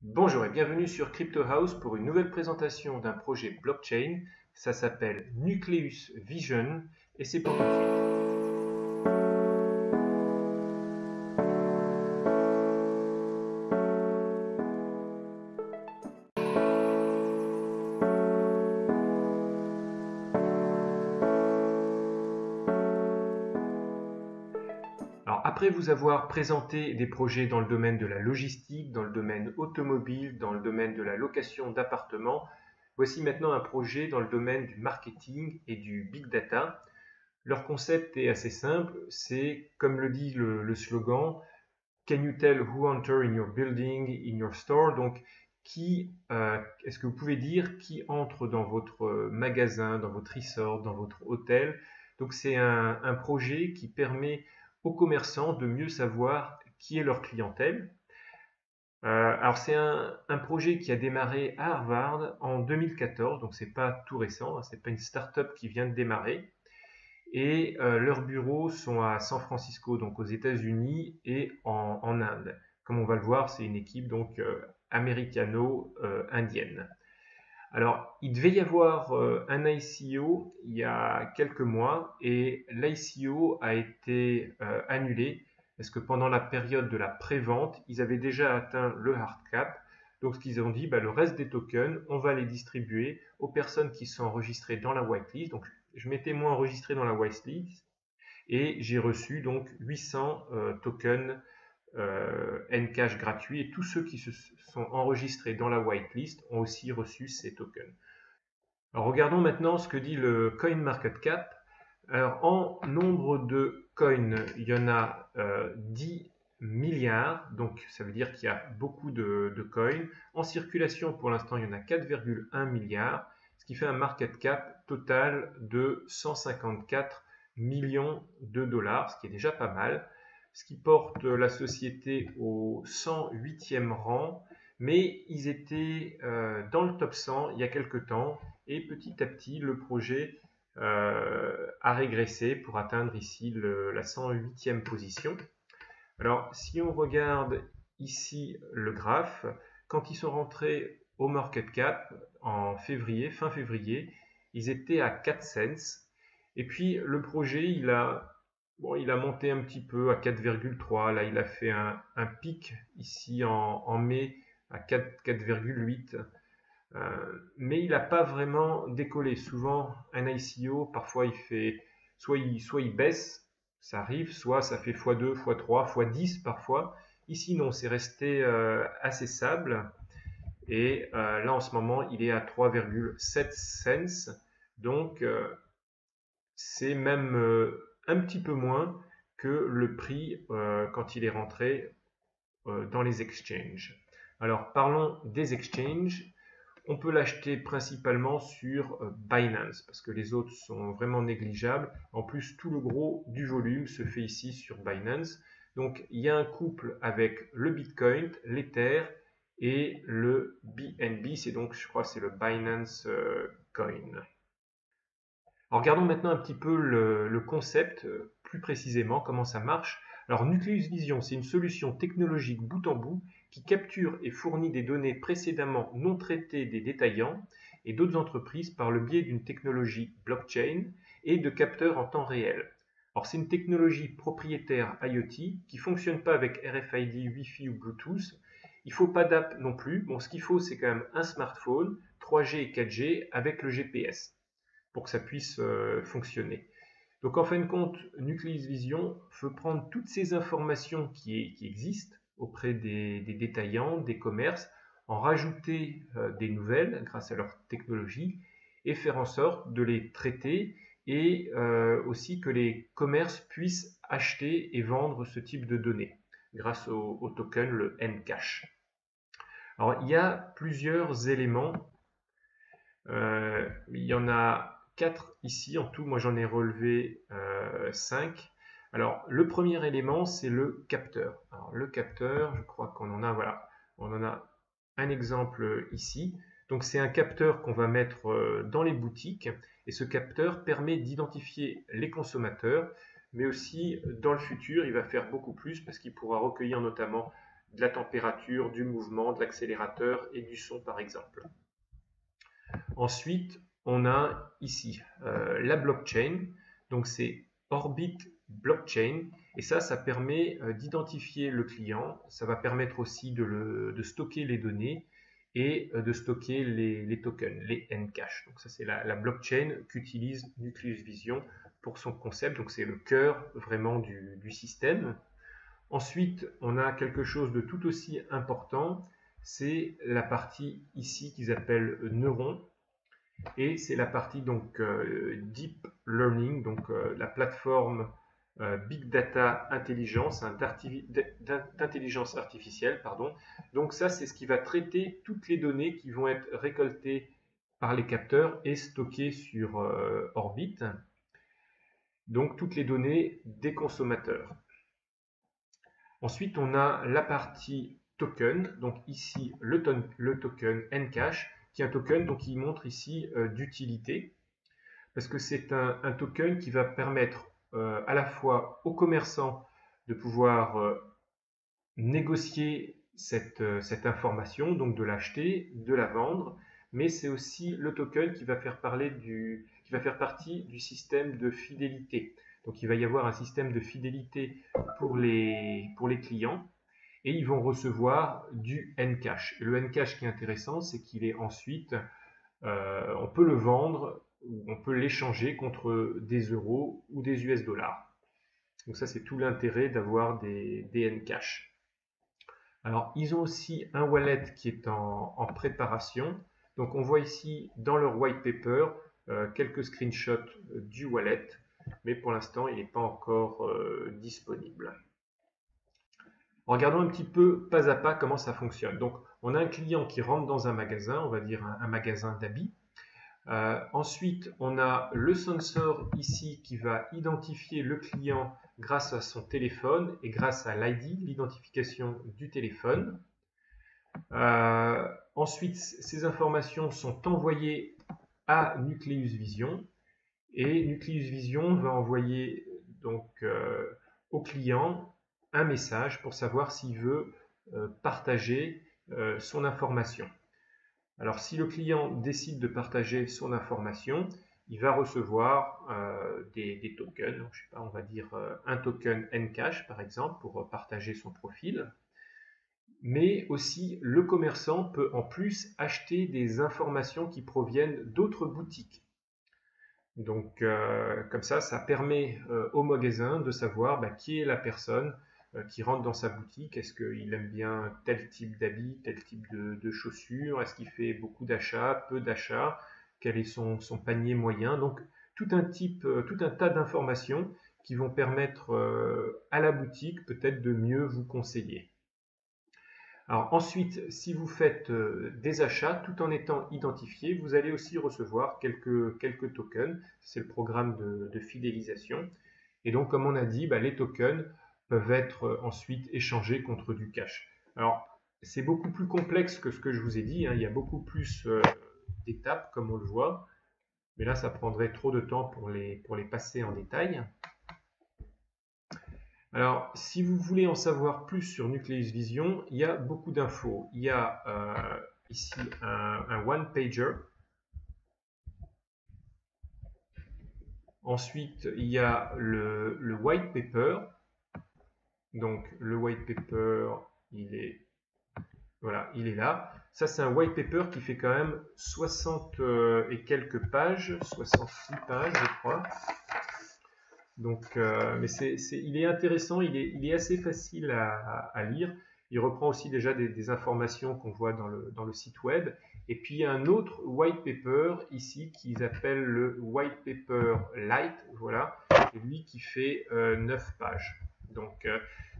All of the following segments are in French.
Bonjour et bienvenue sur Crypto House pour une nouvelle présentation d'un projet blockchain. Ça s'appelle Nucleus Vision et c'est pour tout de suite. Alors après vous avoir présenté des projets dans le domaine de la logistique, dans le domaine automobile, dans le domaine de la location d'appartements, voici maintenant un projet dans le domaine du marketing et du big data. Leur concept est assez simple, c'est comme le dit le slogan, Can you tell who enter in your building, in your store? Donc, est-ce que vous pouvez dire qui entre dans votre magasin, dans votre resort, dans votre hôtel? Donc, c'est un projet qui permet aux commerçants de mieux savoir qui est leur clientèle. Alors, c'est un projet qui a démarré à Harvard en 2014, donc c'est pas tout récent, hein, c'est pas une start-up qui vient de démarrer. Et leurs bureaux sont à San Francisco, donc aux États-Unis et en Inde. Comme on va le voir, c'est une équipe donc américano-indienne. Alors, il devait y avoir un ICO il y a quelques mois et l'ICO a été annulé parce que pendant la période de la pré-vente, ils avaient déjà atteint le hard cap. Donc, ce qu'ils ont dit, le reste des tokens, on va les distribuer aux personnes qui sont enregistrées dans la whitelist. Donc, je m'étais moi enregistré dans la whitelist et j'ai reçu donc 800 tokens Ncash gratuits et tous ceux qui se sont enregistrés dans la whitelist ont aussi reçu ces tokens. Alors regardons maintenant ce que dit le CoinMarketCap. Alors en nombre de coins, il y en a 10 milliards, donc ça veut dire qu'il y a beaucoup de coins. En circulation pour l'instant, il y en a 4,1 milliards, ce qui fait un market cap total de 154 millions de dollars, ce qui est déjà pas mal, ce qui porte la société au 108e rang, mais ils étaient dans le top 100 il y a quelques temps, et petit à petit, le projet a régressé pour atteindre ici la 108e position. Alors, si on regarde ici le graphe, quand ils sont rentrés au market cap en février, fin février, ils étaient à 4 cents. Et puis, le projet, il a monté un petit peu à 4,3. Là, il a fait un pic ici en mai à 4,8. Mais il n'a pas vraiment décollé. Souvent, un ICO, parfois, il fait soit il baisse, ça arrive, soit ça fait x2, x3, x10 parfois. Ici, non, c'est resté assez stable. Et là, en ce moment, il est à 3,7 cents. Donc, c'est même un petit peu moins que le prix quand il est rentré dans les exchanges. Alors, parlons des exchanges. On peut l'acheter principalement sur Binance parce que les autres sont vraiment négligeables. En plus, tout le gros du volume se fait ici sur Binance. Donc, il y a un couple avec le Bitcoin, l'Ether et le BNB. C'est donc, je crois, c'est le Binance Coin. Alors, regardons maintenant un petit peu le concept, plus précisément, comment ça marche. Alors, Nucleus Vision, c'est une solution technologique bout en bout qui capture et fournit des données précédemment non traitées des détaillants et d'autres entreprises par le biais d'une technologie blockchain et de capteurs en temps réel. Alors, c'est une technologie propriétaire IoT qui ne fonctionne pas avec RFID, Wi-Fi ou Bluetooth. Il ne faut pas d'app non plus. Bon, ce qu'il faut, c'est quand même un smartphone, 3G et 4G avec le GPS pour que ça puisse fonctionner. Donc en fin de compte, Nucleus Vision veut prendre toutes ces informations qui existent auprès des détaillants, des commerces, en rajouter des nouvelles grâce à leur technologie et faire en sorte de les traiter et aussi que les commerces puissent acheter et vendre ce type de données grâce au token, le Ncash. Alors il y a plusieurs éléments. Il y en a 4 ici en tout, moi j'en ai relevé 5. Alors le premier élément c'est le capteur. Alors le capteur, je crois qu'on en a, voilà, on en a un exemple ici. Donc c'est un capteur qu'on va mettre dans les boutiques et ce capteur permet d'identifier les consommateurs, mais aussi dans le futur il va faire beaucoup plus parce qu'il pourra recueillir notamment de la température, du mouvement, de l'accélérateur et du son par exemple. Ensuite, on a ici la blockchain, donc c'est Orbit Blockchain, et ça permet d'identifier le client, ça va permettre aussi de stocker les données et de stocker les tokens, les Ncash. Donc ça c'est la blockchain qu'utilise Nucleus Vision pour son concept, donc c'est le cœur vraiment du système. Ensuite, on a quelque chose de tout aussi important, c'est la partie ici qu'ils appellent neuron. Et c'est la partie donc Deep Learning, donc la plateforme Big Data Intelligence, d'intelligence artificielle, pardon. Donc ça, c'est ce qui va traiter toutes les données qui vont être récoltées par les capteurs et stockées sur Orbit. Donc toutes les données des consommateurs. Ensuite, on a la partie token, donc ici le token Ncash, qui est un token donc, qui montre ici d'utilité, parce que c'est un token qui va permettre à la fois aux commerçants de pouvoir négocier cette information, donc de l'acheter, de la vendre, mais c'est aussi le token qui va faire partie du système de fidélité. Donc il va y avoir un système de fidélité pour les clients, et ils vont recevoir du Ncash. Et le Ncash qui est intéressant, c'est qu'il est ensuite, on peut le vendre, ou on peut l'échanger contre des euros ou des US dollars. Donc ça, c'est tout l'intérêt d'avoir des Ncash. Alors, ils ont aussi un wallet qui est en préparation. Donc, on voit ici dans leur white paper quelques screenshots du wallet, mais pour l'instant, il n'est pas encore disponible. Regardons un petit peu pas à pas comment ça fonctionne. Donc, on a un client qui rentre dans un magasin, on va dire un magasin d'habits. Ensuite, on a le sensor ici qui va identifier le client grâce à son téléphone et grâce à l'ID, l'identification du téléphone. Ensuite, ces informations sont envoyées à Nucleus Vision et Nucleus Vision va envoyer donc au client un message pour savoir s'il veut partager son information. Alors, si le client décide de partager son information, il va recevoir des tokens. Donc, je sais pas, on va dire un token Ncash, par exemple, pour partager son profil. Mais aussi, le commerçant peut en plus acheter des informations qui proviennent d'autres boutiques. Donc, comme ça permet au magasin de savoir qui est la personne qui rentre dans sa boutique. Est-ce qu'il aime bien tel type d'habits, tel type de chaussures? Est-ce qu'il fait beaucoup d'achats, peu d'achats? Quel est son panier moyen? Donc, tout un tas d'informations qui vont permettre à la boutique peut-être de mieux vous conseiller. Alors ensuite, si vous faites des achats tout en étant identifié, vous allez aussi recevoir quelques tokens. C'est le programme de fidélisation. Et donc, comme on a dit, les tokens peuvent être ensuite échangés contre du cash. Alors, c'est beaucoup plus complexe que ce que je vous ai dit. Il y a beaucoup plus d'étapes, comme on le voit. Mais là, ça prendrait trop de temps pour les passer en détail. Alors, si vous voulez en savoir plus sur Nucleus Vision, il y a beaucoup d'infos. Il y a ici un one-pager. Ensuite, il y a le white paper. Donc, le white paper, il est là. Ça, c'est un white paper qui fait quand même 60 et quelques pages, 66 pages, je crois. Donc, mais il est intéressant, il est assez facile à lire. Il reprend aussi déjà des informations qu'on voit dans le site web. Et puis, il y a un autre white paper ici qu'ils appellent le white paper light. Voilà, et lui qui fait 9 pages. Donc,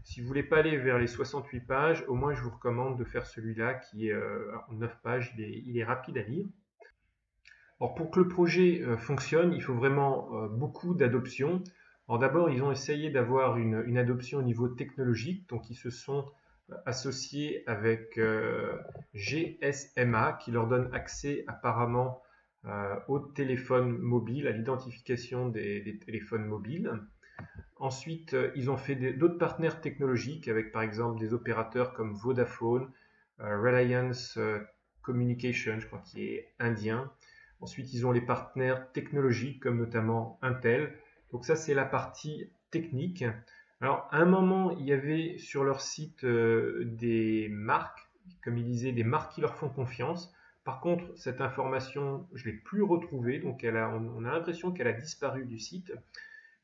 si vous ne voulez pas aller vers les 68 pages, au moins je vous recommande de faire celui-là qui est en 9 pages. Il est rapide à lire. Alors, pour que le projet fonctionne, il faut vraiment beaucoup d'adoption. Alors d'abord, ils ont essayé d'avoir une adoption au niveau technologique, donc ils se sont associés avec GSMA qui leur donne accès apparemment au téléphone mobile, à l'identification des téléphones mobiles. Ensuite, ils ont fait d'autres partenaires technologiques avec par exemple des opérateurs comme Vodafone, Reliance Communication, je crois qui est indien. Ensuite, ils ont les partenaires technologiques comme notamment Intel. Donc ça, c'est la partie technique. Alors, à un moment, il y avait sur leur site des marques, comme ils disaient, des marques qui leur font confiance. Par contre, cette information, je ne l'ai plus retrouvée, donc on a l'impression qu'elle a disparu du site.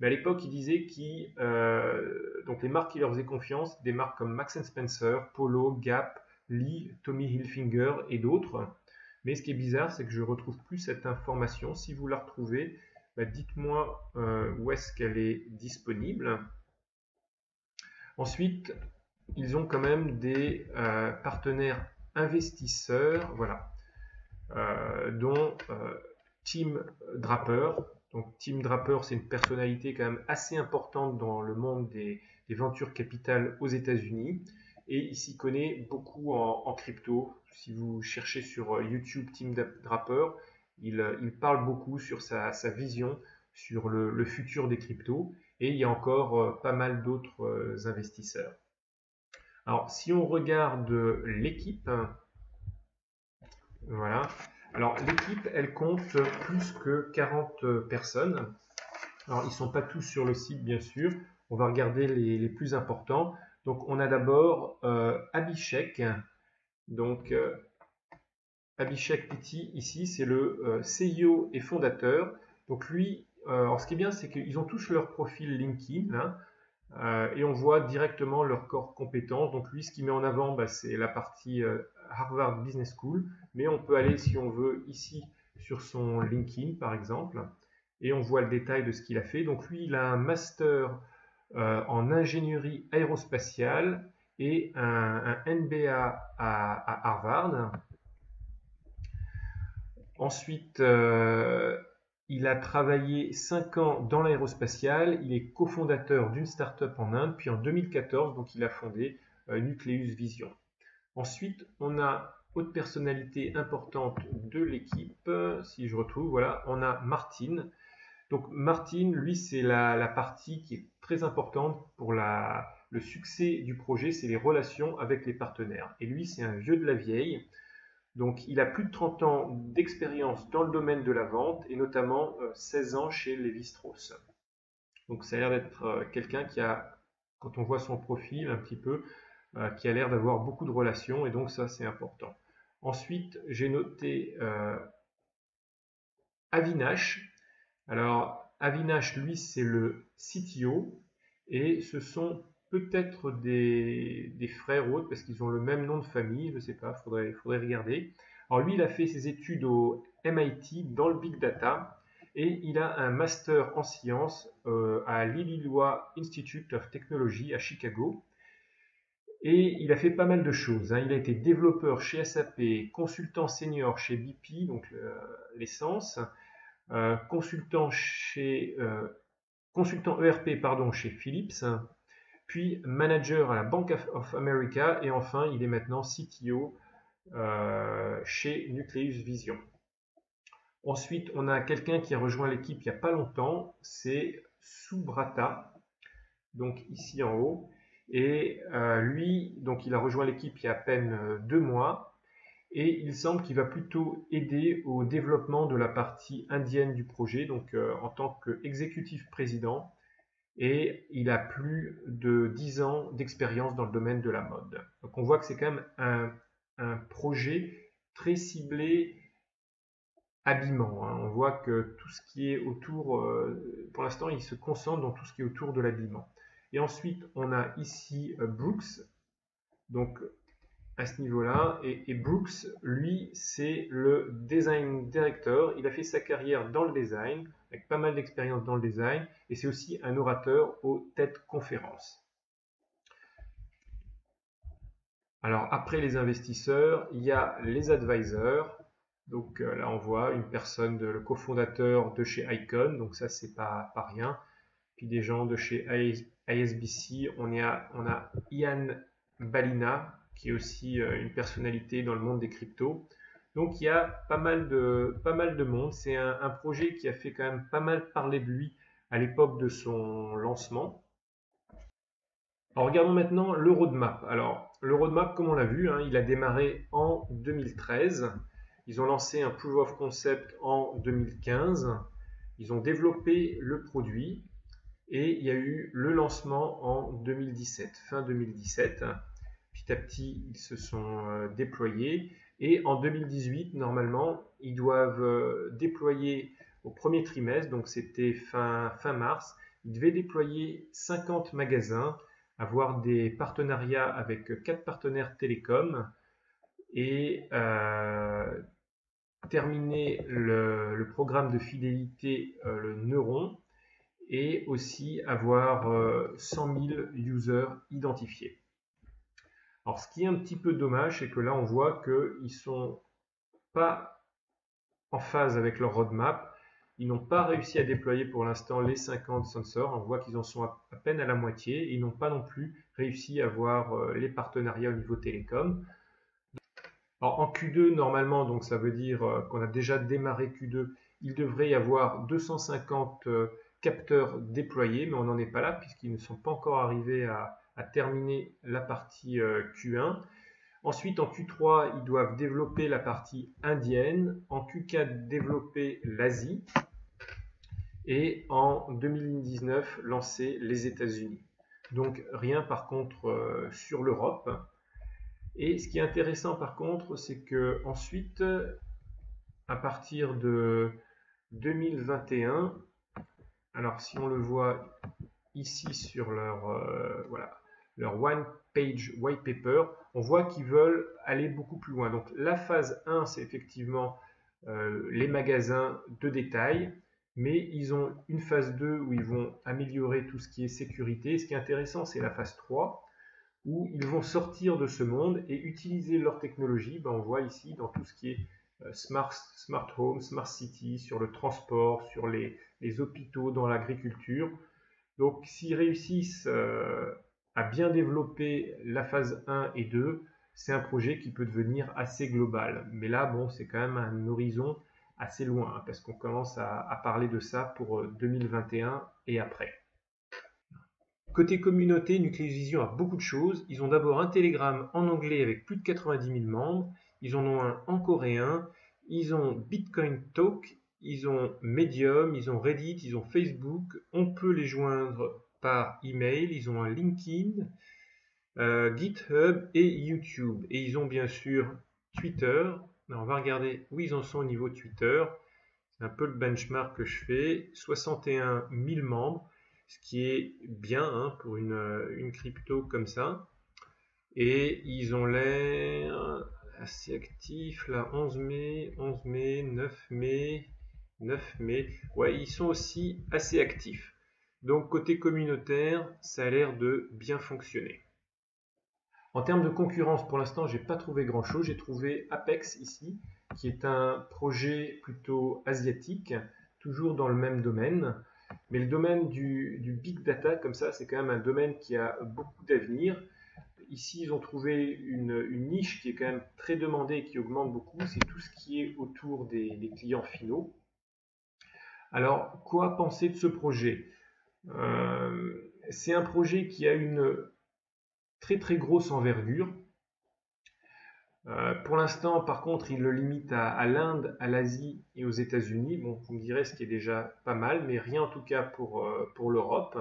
Mais à l'époque, ils disaient donc les marques qui leur faisaient confiance, des marques comme Marks & Spencer, Polo, Gap, Lee, Tommy Hilfiger et d'autres. Mais ce qui est bizarre, c'est que je ne retrouve plus cette information. Si vous la retrouvez, dites-moi où est-ce qu'elle est disponible. Ensuite, ils ont quand même des partenaires investisseurs, voilà, dont Tim Draper. Donc Tim Draper, c'est une personnalité quand même assez importante dans le monde des ventures capitales aux États-Unis et il s'y connaît beaucoup en crypto. Si vous cherchez sur YouTube Tim Draper, il parle beaucoup sur sa vision sur le futur des cryptos et il y a encore pas mal d'autres investisseurs. Alors, si on regarde l'équipe, voilà. Alors, l'équipe, elle compte plus que 40 personnes. Alors, ils ne sont pas tous sur le site, bien sûr. On va regarder les plus importants. Donc, on a d'abord Abhishek. Donc, Abhishek Pitti, ici, c'est le CEO et fondateur. Donc, lui, alors ce qui est bien, c'est qu'ils ont tous leur profil LinkedIn, hein, et on voit directement leur corps compétences. Donc, lui, ce qu'il met en avant, c'est la partie Harvard Business School. Mais on peut aller, si on veut, ici, sur son LinkedIn, par exemple. Et on voit le détail de ce qu'il a fait. Donc, lui, il a un master en ingénierie aérospatiale et un MBA à Harvard. Ensuite, il a travaillé 5 ans dans l'aérospatiale. Il est cofondateur d'une start-up en Inde. Puis en 2014, donc, il a fondé Nucleus Vision. Ensuite, on a autre personnalité importante de l'équipe. Si je retrouve, voilà, on a Martin. Donc Martin, lui, c'est la partie qui est très importante pour le succès du projet, c'est les relations avec les partenaires. Et lui, c'est un vieux de la vieille. Donc, il a plus de 30 ans d'expérience dans le domaine de la vente et notamment 16 ans chez Lévi-Strauss. Donc, ça a l'air d'être quelqu'un qui a, quand on voit son profil un petit peu, qui a l'air d'avoir beaucoup de relations et donc ça, c'est important. Ensuite, j'ai noté Avinash. Alors, Avinash, lui, c'est le CTO et ce sont peut-être des frères ou autres parce qu'ils ont le même nom de famille, je ne sais pas, faudrait regarder. Alors lui, il a fait ses études au MIT dans le Big Data et il a un master en sciences à l'Illinois Institute of Technology à Chicago. Et il a fait pas mal de choses, hein. Il a été développeur chez SAP, consultant senior chez BP, donc l'essence, consultant ERP chez Philips, puis manager à la Bank of America et enfin il est maintenant CTO chez Nucleus Vision. Ensuite, on a quelqu'un qui a rejoint l'équipe il n'y a pas longtemps, c'est Subrata, donc ici en haut. Et lui, donc il a rejoint l'équipe il y a à peine 2 mois. Et il semble qu'il va plutôt aider au développement de la partie indienne du projet, donc en tant qu'exécutif président. Et il a plus de 10 ans d'expérience dans le domaine de la mode. Donc on voit que c'est quand même un projet très ciblé habillement, hein. On voit que tout ce qui est autour, pour l'instant, il se concentre dans tout ce qui est autour de l'habillement. Et ensuite, on a ici Brooks, donc à ce niveau-là. Et Brooks, lui, c'est le design director. Il a fait sa carrière dans le design, avec pas mal d'expérience dans le design, et c'est aussi un orateur aux TED Conférences. Alors, après les investisseurs, il y a les advisors. Donc là, on voit une personne, le cofondateur de chez Icon, donc ça, c'est pas rien. Puis des gens de chez ISBC, on a Ian Balina, qui est aussi une personnalité dans le monde des cryptos. Donc il y a pas mal de monde. C'est un projet qui a fait quand même pas mal parler de lui à l'époque de son lancement. Alors regardons maintenant le roadmap. Alors le roadmap, comme on l'a vu, hein, il a démarré en 2013. Ils ont lancé un proof of concept en 2015. Ils ont développé le produit et il y a eu le lancement en 2017, fin 2017. Petit à petit, ils se sont déployés et en 2018, normalement, ils doivent déployer au premier trimestre, donc c'était fin mars, ils devaient déployer 50 magasins, avoir des partenariats avec 4 partenaires télécoms et terminer le programme de fidélité, le Neuron, et aussi avoir 100 000 users identifiés. Alors, ce qui est un petit peu dommage, c'est que là, on voit qu'ils ne sont pas en phase avec leur roadmap. Ils n'ont pas réussi à déployer pour l'instant les 50 sensors. On voit qu'ils en sont à peine à la moitié. Et ils n'ont pas non plus réussi à avoir les partenariats au niveau télécom. Alors, en Q2, normalement, donc ça veut dire qu'on a déjà démarré Q2, il devrait y avoir 250 capteurs déployés, mais on n'en est pas là puisqu'ils ne sont pas encore arrivés à terminer la partie Q1. Ensuite, en Q3, ils doivent développer la partie indienne. En Q4, développer l'Asie. Et en 2019, lancer les États-Unis. Donc rien par contre sur l'Europe. Et ce qui est intéressant par contre, c'est que ensuite, à partir de 2021, alors si on le voit ici sur leur One Page White Paper, on voit qu'ils veulent aller beaucoup plus loin. Donc la phase 1, c'est effectivement les magasins de détail, mais ils ont une phase 2 où ils vont améliorer tout ce qui est sécurité. Ce qui est intéressant, c'est la phase 3, où ils vont sortir de ce monde et utiliser leur technologie. On voit ici dans tout ce qui est smart home, smart city, sur le transport, sur les hôpitaux, dans l'agriculture. Donc s'ils réussissent à bien développer la phase 1 et 2, c'est un projet qui peut devenir assez global. Mais là, bon, c'est quand même un horizon assez loin, hein, parce qu'on commence à parler de ça pour 2021 et après. Côté communauté, Nucleus Vision a beaucoup de choses. Ils ont d'abord un Telegram en anglais avec plus de 90 000 membres. Ils en ont un en coréen. Ils ont Bitcoin Talk. Ils ont Medium. Ils ont Reddit. Ils ont Facebook. On peut les joindre par email. Ils ont un LinkedIn, GitHub et YouTube. Et ils ont bien sûr Twitter. Alors, on va regarder où ils en sont au niveau Twitter. C'est un peu le benchmark que je fais. 61 000 membres, ce qui est bien hein, pour une crypto comme ça. Et ils ont l'air assez actifs là. 11 mai, 9 mai, 9 mai. Ouais, ils sont aussi assez actifs. Donc côté communautaire, ça a l'air de bien fonctionner. En termes de concurrence, pour l'instant, j'ai pas trouvé grand-chose. J'ai trouvé Apex ici, qui est un projet plutôt asiatique, toujours dans le même domaine. Mais le domaine du big data, comme ça, c'est quand même un domaine qui a beaucoup d'avenir. Ici, ils ont trouvé une niche qui est quand même très demandée et qui augmente beaucoup. C'est tout ce qui est autour des clients finaux. Alors, quoi penser de ce projet? C'est un projet qui a une très très grosse envergure. Pour l'instant, par contre, il le limite à l'Inde, à l'Asie et aux États-Unis. Bon, vous me direz ce qui est déjà pas mal, mais rien en tout cas pour l'Europe.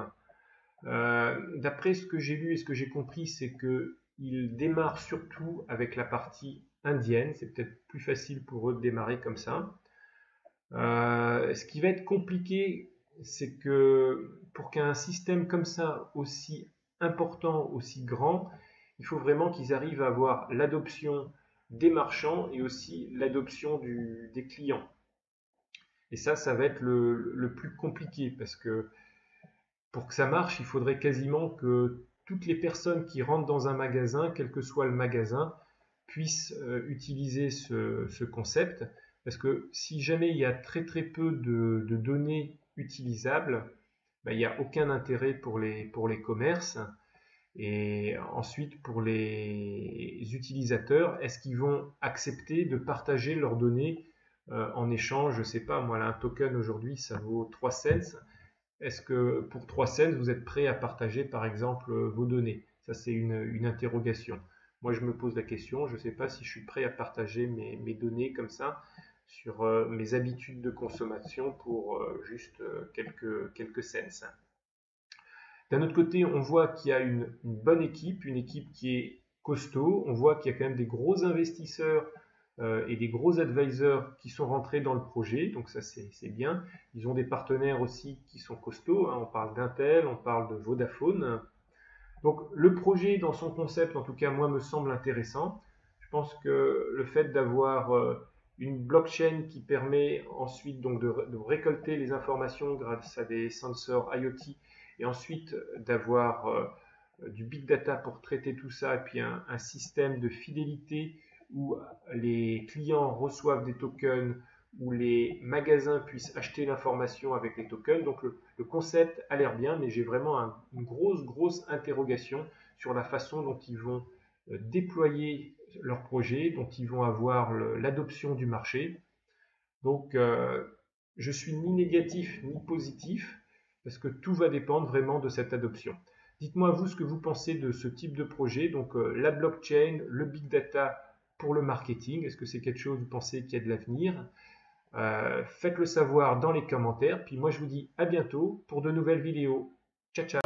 D'après ce que j'ai lu et ce que j'ai compris, c'est qu'il démarre surtout avec la partie indienne. C'est peut-être plus facile pour eux de démarrer comme ça. Ce qui va être compliqué, c'est que pour qu'un système comme ça, aussi important, aussi grand, il faut vraiment qu'ils arrivent à avoir l'adoption des marchands et aussi l'adoption des clients. Et ça va être le plus compliqué parce que pour que ça marche, il faudrait quasiment que toutes les personnes qui rentrent dans un magasin, quel que soit le magasin, puissent utiliser ce concept. Parce que si jamais il y a très très peu de données utilisables, il n'y a aucun intérêt pour les commerces. Et ensuite, pour les utilisateurs, est-ce qu'ils vont accepter de partager leurs données en échange? Je ne sais pas, moi, là, un token aujourd'hui, ça vaut 3 cents. est-ce que pour 3 cents, vous êtes prêt à partager par exemple vos données? Ça, c'est une interrogation. Moi, je me pose la question, je ne sais pas si je suis prêt à partager mes données comme ça sur mes habitudes de consommation pour juste quelques cents. D'un autre côté, on voit qu'il y a une bonne équipe, une équipe qui est costaud. On voit qu'il y a quand même des gros investisseurs et des gros advisors qui sont rentrés dans le projet. Donc ça, c'est bien. Ils ont des partenaires aussi qui sont costauds, hein. On parle d'Intel, on parle de Vodafone. Donc le projet dans son concept, en tout cas moi, me semble intéressant. Je pense que le fait d'avoir une blockchain qui permet ensuite donc de récolter les informations grâce à des sensors IoT et ensuite d'avoir du big data pour traiter tout ça et puis un système de fidélité où les clients reçoivent des tokens, où les magasins puissent acheter l'information avec les tokens. Donc le concept a l'air bien, mais j'ai vraiment une grosse interrogation sur la façon dont ils vont déployer leur projet, dont ils vont avoir l'adoption du marché. Donc je suis ni négatif ni positif, parce que tout va dépendre vraiment de cette adoption. Dites-moi vous ce que vous pensez de ce type de projet, donc la blockchain, le big data pour le marketing. Est-ce que c'est quelque chose, vous pensez, qui a de l'avenir? Faites-le savoir dans les commentaires. Puis moi, je vous dis à bientôt pour de nouvelles vidéos. Ciao, ciao!